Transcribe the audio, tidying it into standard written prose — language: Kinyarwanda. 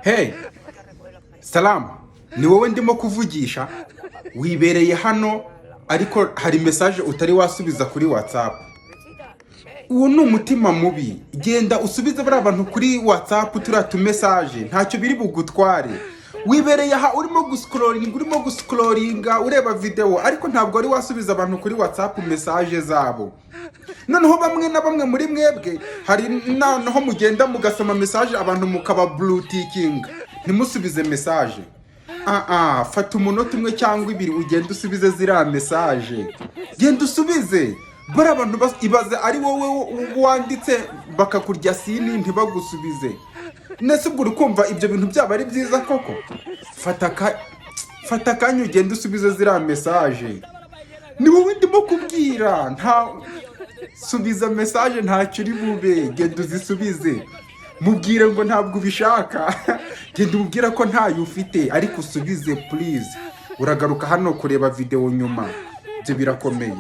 Hey, salamu, ni wowe ndimo kuvugisha? Wibereye hano ariko hari message utari wasubiza kuri WhatsApp. Uwo ni umutima mubi. Genda usubize bari abantu kuri WhatsApp turatu message, ntacyo biri bugutware. Wibereye aha urimo guscrollinga ureba video ariko ntabwo ari wasubiza abantu kuri WhatsApp message zabo. Noneho bamwe na bamwe muri mwebwe hari naho mugenda mugasoma message abantu mukaba blue ticking ntimusubize message. Fata umunota umwe cyangwa ibiri ugenda usubize ziriya message. Genda usubize. Bara abantu ibaze ari wowe wanditse bakakurya sini ntibagusubize. Nese ubwo urukumva ibyo bintu byaba ari byiza koko? Fata kanya ugenda usubize ziriya message. Ni wowe ndimo kubwira, nta subiza message ntacyo uri bube, genda uzisubize. Mubwire ngo ntabwo ubishaka, genda umubwira ko ntayo ufite ariko usubize please. Uragaruka hano kureba video nyuma, byo birakomeye.